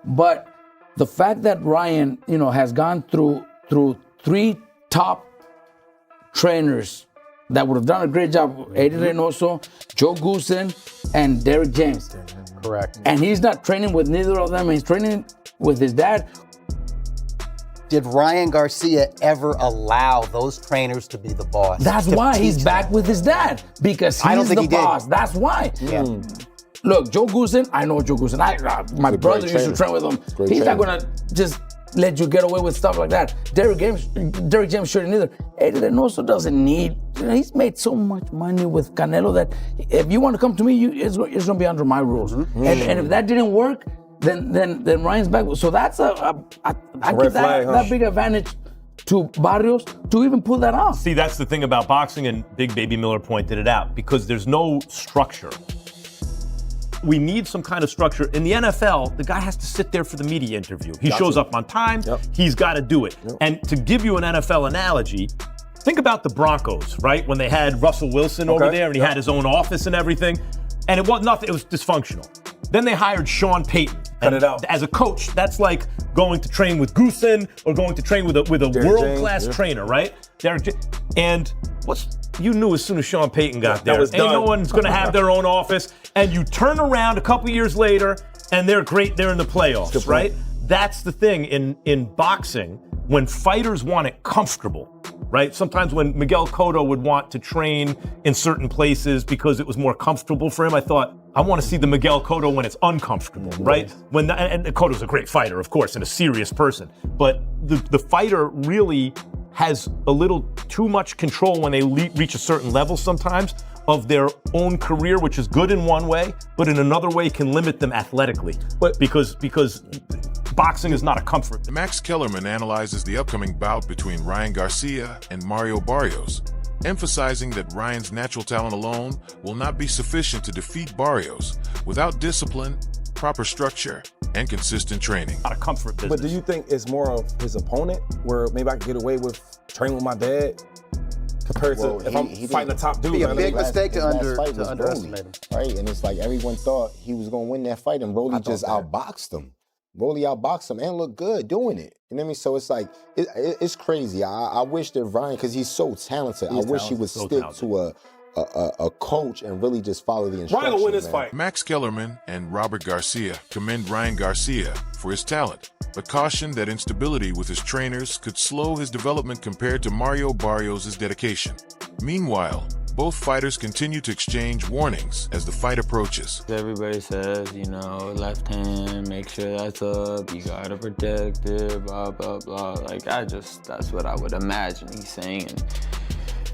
But the fact that Ryan, has gone through 3 top trainers that would have done a great job, Eddie Reynoso, Joe Goosen, and Derrick James. Correct. And he's not training with neither of them. He's training with his dad. Did Ryan Garcia ever allow those trainers to be the boss? That's why he's back with his dad, because he's the boss. That's why. Yeah. Look, Joe Goosen, I know Joe Goosen. My brother used to train with him. He's not going to just let you get away with stuff like that. Derrick James shouldn't either. Eddie Reynoso doesn't need, he's made so much money with Canelo that if you want to come to me, it's going to be under my rules. And if that didn't work, then Ryan's back. So that's I give that big advantage to Barrios to even pull that off. See, that's the thing about boxing, and Big Baby Miller pointed it out, because there's no structure. We need some kind of structure. In the NFL, the guy has to sit there for the media interview. He shows up on time. He's got to do it. And to give you an NFL analogy, think about the Broncos, right? When they had Russell Wilson over there and he had his own office and everything. And it was nothing, it was dysfunctional. Then they hired Sean Payton. Cut it out. As a coach, that's like going to train with Goosen or going to train with a world-class trainer, right? And you knew as soon as Sean Payton got there, ain't no one's going to have their own office. And you turn around a couple years later, and they're great. They're in the playoffs, right? That's the thing in boxing. When fighters want it comfortable, right? Sometimes when Miguel Cotto would want to train in certain places because it was more comfortable for him, I thought, I want to see the Miguel Cotto when it's uncomfortable, right? And Cotto's a great fighter, of course, and a serious person. But the fighter really has a little too much control when they reach a certain level sometimes of their own career, which is good in one way, but in another way can limit them athletically. Because boxing is not a comfort. Max Kellerman analyzes the upcoming bout between Ryan Garcia and Mario Barrios, emphasizing that Ryan's natural talent alone will not be sufficient to defeat Barrios without discipline, proper structure, and consistent training. Not a comfort business. But do you think it's more of his opponent, where maybe I could get away with training with my dad, compared to if I'm fighting a top dude? It'd be a big mistake to underestimate him. Right, and it's like everyone thought he was going to win that fight, and Rolly just outboxed him. Rolly outboxed him and looked good doing it. You know what I mean? So it's like, it's crazy. I wish that Ryan, because he's so talented, I wish he would stick to a coach and really just follow the instructions. Ryan will win this fight. Max Kellerman and Robert Garcia commend Ryan Garcia for his talent, but caution that instability with his trainers could slow his development compared to Mario Barrios' dedication. Meanwhile, both fighters continue to exchange warnings as the fight approaches. Everybody says, left hand, make sure that's up, you gotta protect it, blah, blah, blah. That's what I would imagine he's saying. And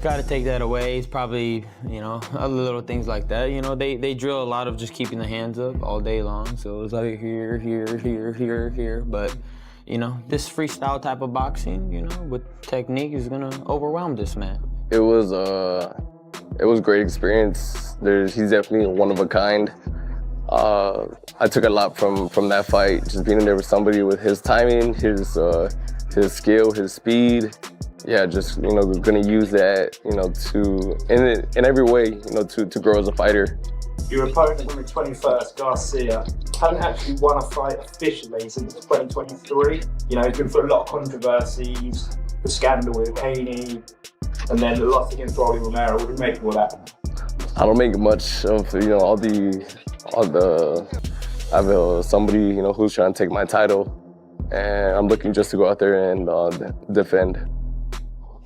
gotta take that away. It's probably, little things like that. They drill a lot of just keeping the hands up all day long. So it's like here, here, here, here, here. But, this freestyle type of boxing, with technique is gonna overwhelm this man. It was a great experience. He's definitely one of a kind. I took a lot from that fight, just being in there with somebody with his timing, his skill, his speed. Yeah, just gonna use that, in every way, to grow as a fighter. Your opponent on the 21st, Garcia, hasn't actually won a fight officially since 2023. He's been through a lot of controversies, the scandal with Haney, and then the loss against Rolly Romero. What do you make of all that? I don't make much of I have somebody who's trying to take my title, and I'm looking just to go out there and defend.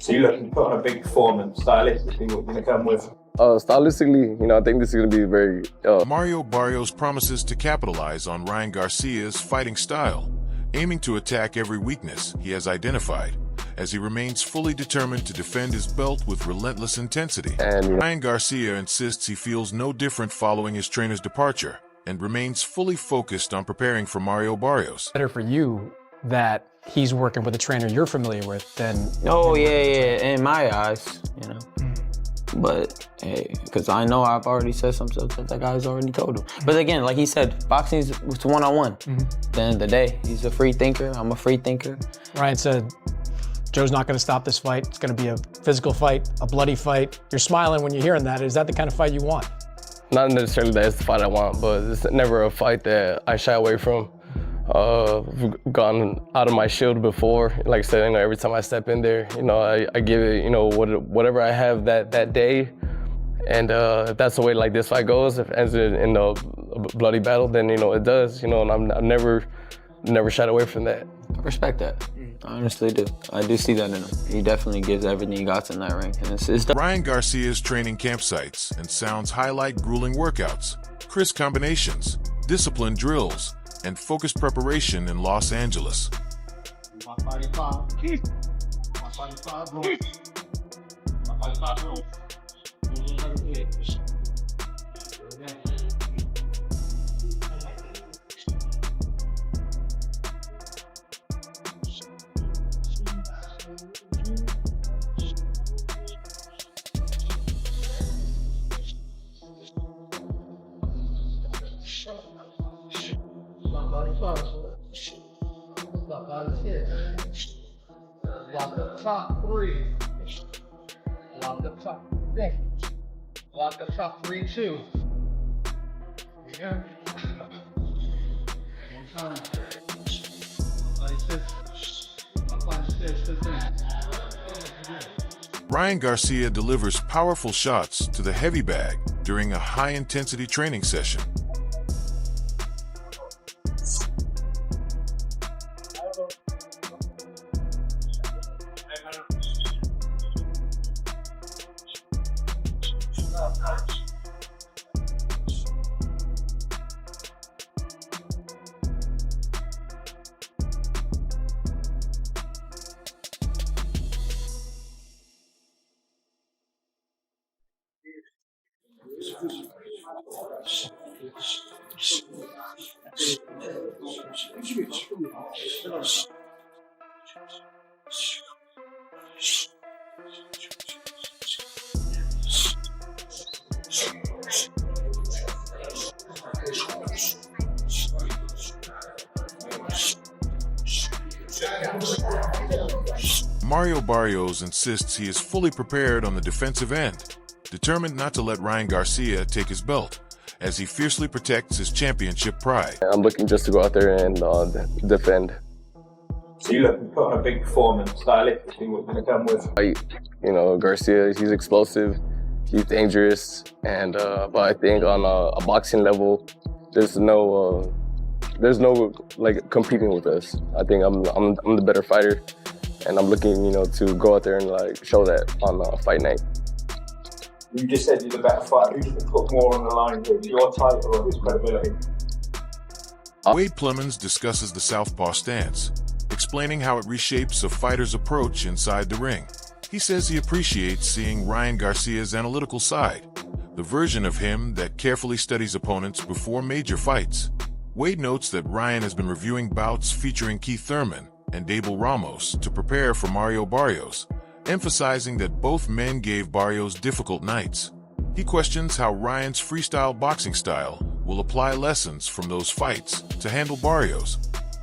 So you're looking to put on a big performance, stylistically, what you're going to come with? Stylistically, I think this is going to be very... Mario Barrios promises to capitalize on Ryan Garcia's fighting style, aiming to attack every weakness he has identified, as he remains fully determined to defend his belt with relentless intensity. And Ryan Garcia insists he feels no different following his trainer's departure, and remains fully focused on preparing for Mario Barrios. Better for you that he's working with a trainer you're familiar with than... Oh, yeah, in my eyes, But, hey, because I know I've already said some stuff that that guy's already told him. But again, like he said, boxing is one-on-one. At the end of the day, he's a free thinker. I'm a free thinker. Ryan said, Joe's not going to stop this fight. It's going to be a physical fight, a bloody fight. You're smiling when you're hearing that. Is that the kind of fight you want? Not necessarily that it's the fight I want, but it's never a fight that I shy away from. gone out of my shield before. Like I said, you know, every time I step in there, you know, I give it, you know, whatever I have that day. And if that's the way like this fight goes, if it ends in a bloody battle, then, you know, it does, you know, and I've never shied away from that. I respect that. I honestly do. I do see that in him. He definitely gives everything he got in that ring. And it's Ryan Garcia's training campsites and sounds highlight grueling workouts, crisp combinations, disciplined drills, and focused preparation in Los Angeles. Lock up top 3. Lock up top 4. Lock up top 3, 2. Yeah. One time. Like this. Ryan Garcia delivers powerful shots to the heavy bag during a high-intensity training session. Mario Barrios insists he is fully prepared on the defensive end, determined not to let Ryan Garcia take his belt, as he fiercely protects his championship pride. I'm looking just to go out there and defend. So you look to put on a big performance, stylistically, what you're going to come with? You know, Garcia, he's explosive, he's dangerous, and but I think on a boxing level, there's no like competing with us. I think I'm the better fighter, and I'm looking, you know, to go out there and like show that on fight night. You just said you're the better fighter. Who do you put more on the line with, your title or his credibility? Wade Plemons discusses the southpaw stance, explaining how it reshapes a fighter's approach inside the ring. He says he appreciates seeing Ryan Garcia's analytical side, the version of him that carefully studies opponents before major fights. Wade notes that Ryan has been reviewing bouts featuring Keith Thurman and Abel Ramos to prepare for Mario Barrios, emphasizing that both men gave Barrios difficult nights. He questions how Ryan's freestyle boxing style will apply lessons from those fights to handle Barrios,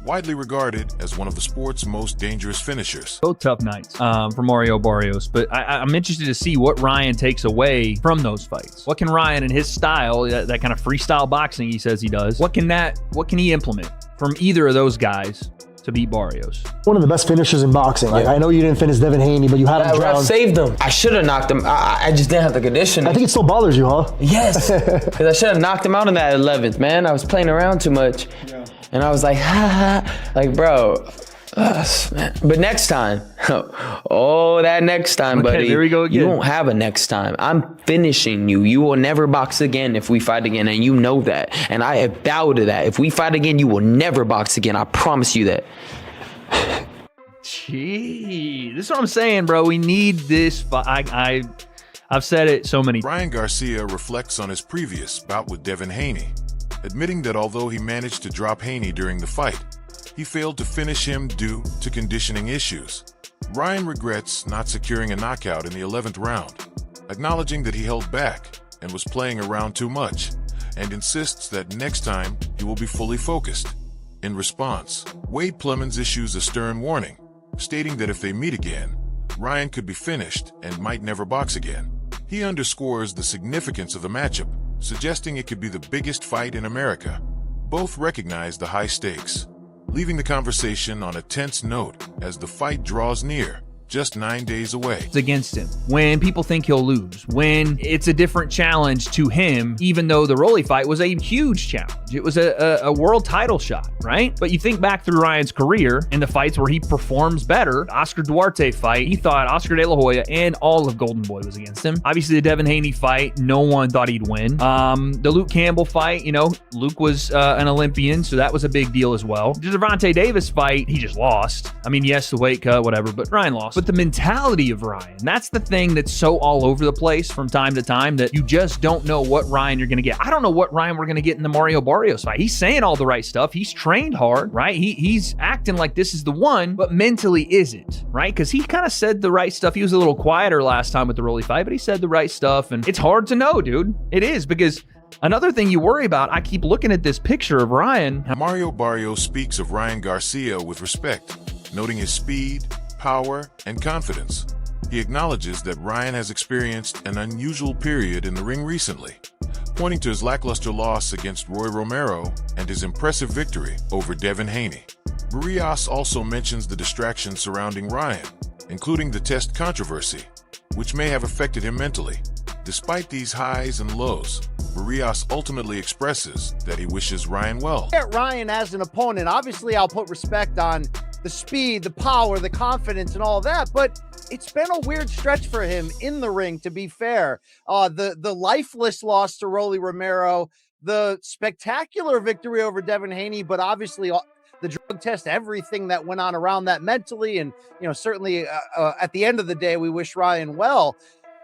widely regarded as one of the sport's most dangerous finishers. Both tough nights for Mario Barrios, but I'm interested to see what Ryan takes away from those fights. What can Ryan and his style, that kind of freestyle boxing he says he does, what can he implement from either of those guys to beat Barrios? One of the best finishers in boxing. Like, I know you didn't finish Devin Haney, but you had him drowned. I saved him. I should have knocked him. I just didn't have the conditioning. I think it still bothers you, huh? Yes, because I should have knocked him out in that 11th, man. I was playing around too much. Yeah. And I was like, ha ha, like, bro. Man. But next time, that next time, buddy, there we go again. You won't have a next time. I'm finishing you. You will never box again if we fight again, and you know that. And I have vowed to that. If we fight again, you will never box again. I promise you that. Gee, this is what I'm saying, bro. We need this fight. I've said it so many times. Ryan Garcia reflects on his previous bout with Devin Haney, admitting that although he managed to drop Haney during the fight, he failed to finish him due to conditioning issues. Ryan regrets not securing a knockout in the 11th round, acknowledging that he held back and was playing around too much, and insists that next time he will be fully focused. In response, Wade Plemons issues a stern warning, stating that if they meet again, Ryan could be finished and might never box again. He underscores the significance of the matchup, suggesting it could be the biggest fight in America. Both recognize the high stakes. leaving the conversation on a tense note as the fight draws near, just 9 days away. It's against him. When people think he'll lose, when it's a different challenge to him, even though the Rolly fight was a huge challenge. It was a world title shot, right? But you think back through Ryan's career and the fights where he performs better. Oscar Duarte fight, he thought Oscar De La Hoya and all of Golden Boy was against him. Obviously, the Devin Haney fight, no one thought he'd win. The Luke Campbell fight, you know, Luke was an Olympian, so that was a big deal as well. The Gervonta Davis fight, he just lost. I mean, yes, the weight cut, whatever, but Ryan lost. But the mentality of Ryan, that's the thing that's so all over the place from time to time that you just don't know what Ryan you're going to get. I don't know what Ryan we're going to get in the Mario Barrios fight. He's saying all the right stuff. He's trained hard, right? He's acting like this is the one, but mentally isn't, right? Because he kind of said the right stuff. He was a little quieter last time with the Rolly fight, but he said the right stuff. And it's hard to know, dude. It is, because another thing you worry about, I keep looking at this picture of Ryan. Mario Barrios speaks of Ryan Garcia with respect, noting his speed, power, and confidence. He acknowledges that Ryan has experienced an unusual period in the ring recently, pointing to his lackluster loss against Roy Romero and his impressive victory over Devin Haney. Barrios also mentions the distractions surrounding Ryan, including the test controversy, which may have affected him mentally. Despite these highs and lows, Barrios ultimately expresses that he wishes Ryan well. At Ryan as an opponent, obviously I'll put respect on the speed, the power, the confidence, and all that, but it's been a weird stretch for him in the ring, to be fair. The lifeless loss to Rolly Romero, the spectacular victory over Devin Haney, but obviously the drug test, everything that went on around that mentally, and certainly at the end of the day, we wish Ryan well.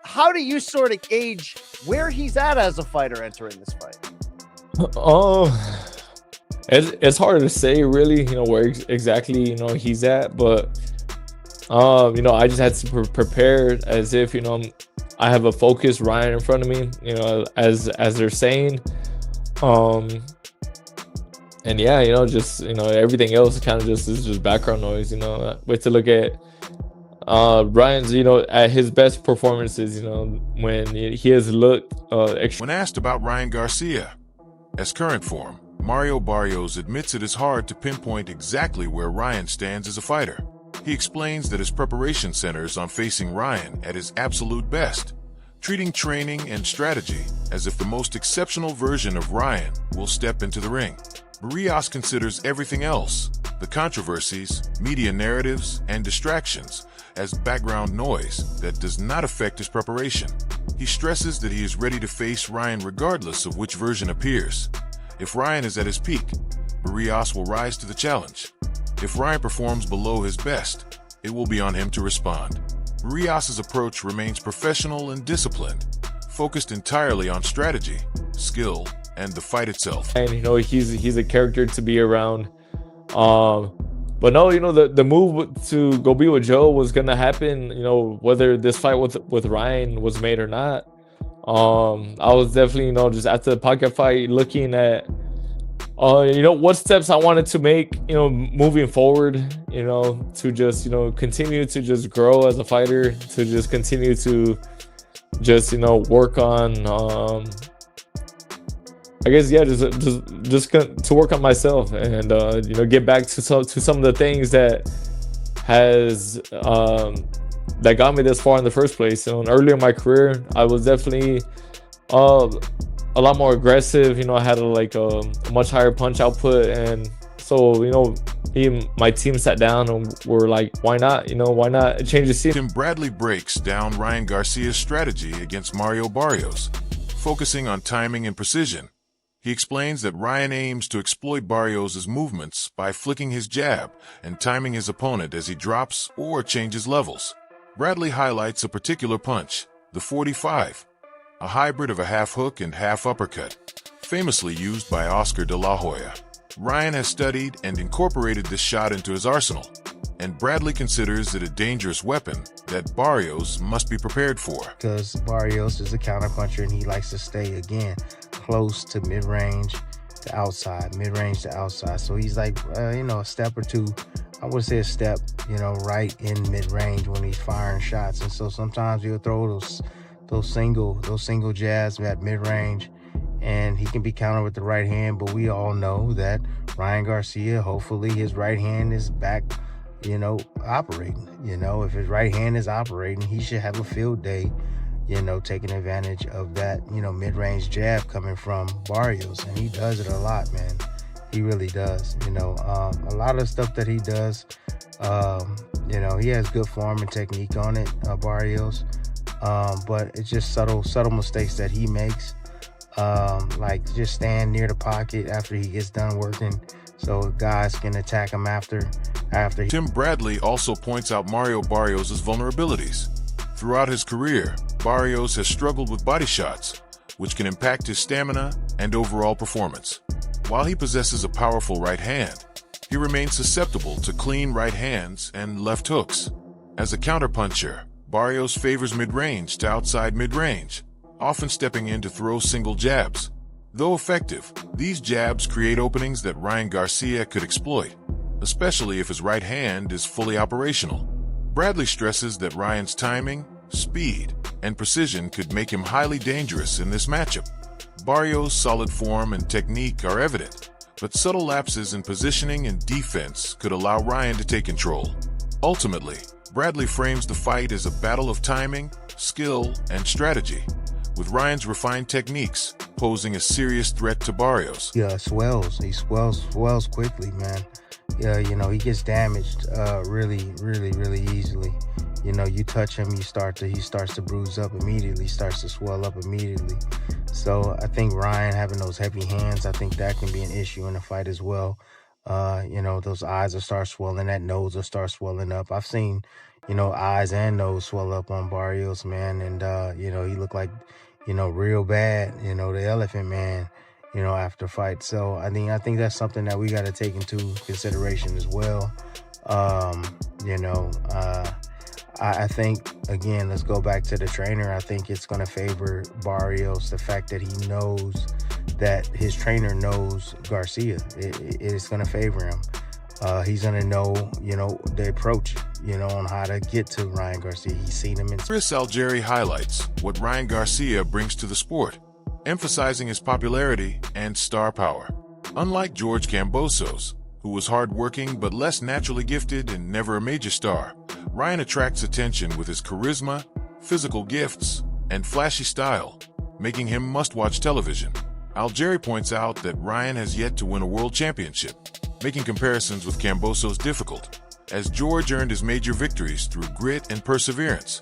How do you sort of gauge where he's at as a fighter entering this fight? It's hard to say, really, where exactly, he's at, but, I just had to prepare as if, I have a focused Ryan in front of me, as they're saying, and yeah, just, everything else kind of just is just background noise, wait to look at, Ryan's, at his best performances, when he has looked, when asked about Ryan Garcia, as current form, Mario Barrios admits it is hard to pinpoint exactly where Ryan stands as a fighter. He explains that his preparation centers on facing Ryan at his absolute best, treating training and strategy as if the most exceptional version of Ryan will step into the ring. Barrios considers everything else, the controversies, media narratives, and distractions, as background noise that does not affect his preparation. He stresses that he is ready to face Ryan regardless of which version appears. If Ryan is at his peak, Barrios will rise to the challenge. If Ryan performs below his best, it will be on him to respond. Barrios' approach remains professional and disciplined, focused entirely on strategy, skill, and the fight itself. And he's a character to be around. But no, the move to go be with Joe was gonna happen, whether this fight with Ryan was made or not. I was definitely, just after the pocket fight, looking at, what steps I wanted to make, moving forward, to just, continue to just grow as a fighter, to just continue to just, work on, I guess, yeah, just to work on myself and, get back to some of the things that has, that got me this far in the first place. Earlier in my career, I was definitely a lot more aggressive. I had a much higher punch output, and so my team sat down and were like, why not? Why not change the scene? Tim Bradley breaks down Ryan Garcia's strategy against Mario Barrios, focusing on timing and precision. He explains that Ryan aims to exploit Barrios' movements by flicking his jab and timing his opponent as he drops or changes levels. Bradley highlights a particular punch, the 45, a hybrid of a half hook and half uppercut, famously used by Oscar De La Hoya. Ryan has studied and incorporated this shot into his arsenal, and Bradley considers it a dangerous weapon that Barrios must be prepared for. Because Barrios is a counterpuncher and he likes to stay, again, close to mid-range to outside, mid-range to outside. So he's like, a step or two, I would say a step, right in mid-range when he's firing shots. And so sometimes he'll throw those single jabs at mid-range, and he can be countered with the right hand, but we all know that Ryan Garcia, hopefully his right hand is back, operating. If his right hand is operating, he should have a field day, taking advantage of that, mid-range jab coming from Barrios, and he does it a lot, man. He really does. A lot of stuff that he does, he has good form and technique on it, Barrios, but it's just subtle mistakes that he makes, like just stand near the pocket after he gets done working, so guys can attack him after. Tim Bradley also points out Mario Barrios' vulnerabilities. Throughout his career, Barrios has struggled with body shots, which can impact his stamina and overall performance. While he possesses a powerful right hand, he remains susceptible to clean right hands and left hooks. As a counterpuncher, Barrios favors mid-range to outside mid-range, often stepping in to throw single jabs. Though effective, these jabs create openings that Ryan Garcia could exploit, especially if his right hand is fully operational. Bradley stresses that Ryan's timing, speed, and precision could make him highly dangerous in this matchup. Barrios' solid form and technique are evident, but subtle lapses in positioning and defense could allow Ryan to take control. Ultimately, Bradley frames the fight as a battle of timing, skill, and strategy, with Ryan's refined techniques posing a serious threat to Barrios. Yeah, swells. He swells quickly, man. Yeah, he gets damaged really easily. You touch him, he starts to bruise up immediately, starts to swell up immediately. So I think Ryan having those heavy hands, I think that can be an issue in the fight as well. Those eyes will start swelling, that nose will start swelling up. I've seen, eyes and nose swell up on Barrios, man, and he looked like, real bad, the Elephant Man, after fight. So I think that's something that we got to take into consideration as well. I think, again, let's go back to the trainer. I think it's going to favor Barrios, the fact that he knows that his trainer knows Garcia. It's going to favor him. He's going to know, the approach, on how to get to Ryan Garcia. He's seen him in... Chris Algieri highlights what Ryan Garcia brings to the sport, emphasizing his popularity and star power. Unlike George Kambosos, who was hard-working but less naturally gifted and never a major star, Ryan attracts attention with his charisma, physical gifts, and flashy style, making him must-watch television. Algieri points out that Ryan has yet to win a world championship, making comparisons with Kambosos difficult, as George earned his major victories through grit and perseverance,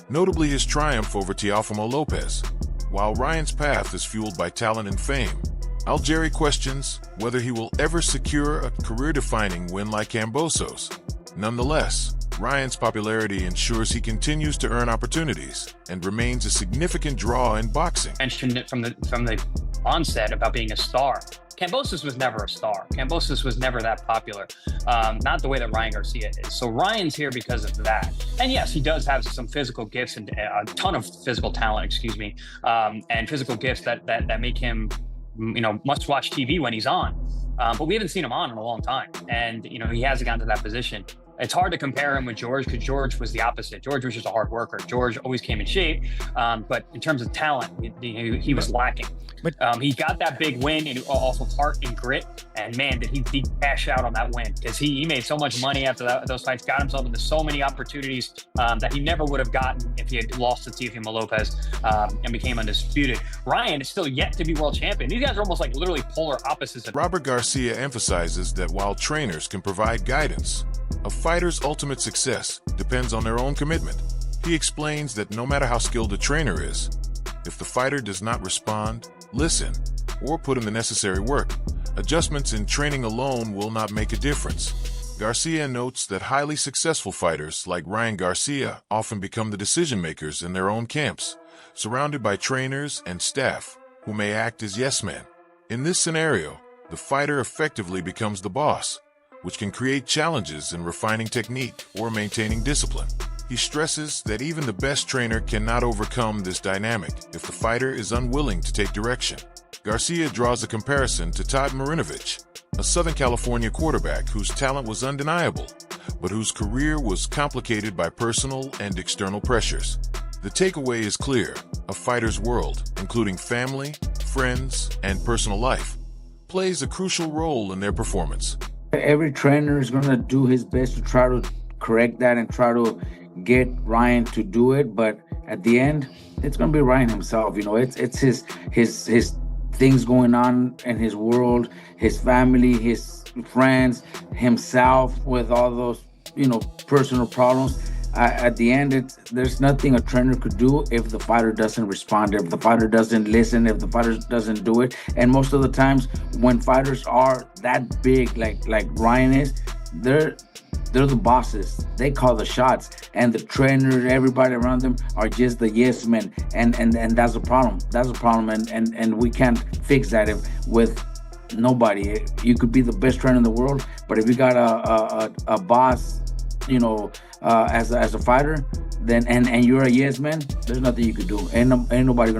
notably his triumph over Teofimo Lopez. While Ryan's path is fueled by talent and fame, Algieri questions whether he will ever secure a career-defining win like Kambosos. Nonetheless, Ryan's popularity ensures he continues to earn opportunities and remains a significant draw in boxing. Mentioned it from the onset about being a star. Kambosos was never a star. Kambosos was never that popular, not the way that Ryan Garcia is. So Ryan's here because of that. And yes, he does have some physical gifts and a ton of physical talent, and physical gifts that make him, must-watch TV when he's on. But we haven't seen him on in a long time. And, he hasn't gotten to that position. It's hard to compare him with George because George was the opposite. George was just a hard worker. George always came in shape, but in terms of talent, he was lacking. But he got that big win, and also heart and grit. And man, did he cash out on that win, because he made so much money after those fights, got himself into so many opportunities that he never would have gotten if he had lost to Teofimo Lopez and became undisputed. Ryan is still yet to be world champion. These guys are almost like literally polar opposites. Robert Garcia emphasizes that while trainers can provide guidance, a fighter's ultimate success depends on their own commitment. He explains that no matter how skilled a trainer is, if the fighter does not respond, listen, or put in the necessary work, adjustments in training alone will not make a difference. Garcia notes that highly successful fighters like Ryan Garcia often become the decision-makers in their own camps, surrounded by trainers and staff who may act as yes-men. In this scenario, the fighter effectively becomes the boss, which can create challenges in refining technique or maintaining discipline. He stresses that even the best trainer cannot overcome this dynamic if the fighter is unwilling to take direction. Garcia draws a comparison to Todd Marinovich, a Southern California quarterback whose talent was undeniable, but whose career was complicated by personal and external pressures. The takeaway is clear: a fighter's world, including family, friends, and personal life, plays a crucial role in their performance. Every trainer is going to do his best to try to correct that and try to get Ryan to do it, but at the end, it's going to be Ryan himself. You know, it's his things going on in his world, his family, his friends, himself with all those, you know, personal problems. At the end, there's nothing a trainer could do if the fighter doesn't respond, if the fighter doesn't listen, if the fighter doesn't do it. And most of the times when fighters are that big, like Ryan is, they're the bosses. They call the shots, and the trainer, everybody around them are just the yes men, and that's a problem. That's a problem, and we can't fix that with nobody. You could be the best trainer in the world, but if you got a boss, you know, as a fighter, then and you're a yes man, there's nothing you could do. Ain't nobody gonna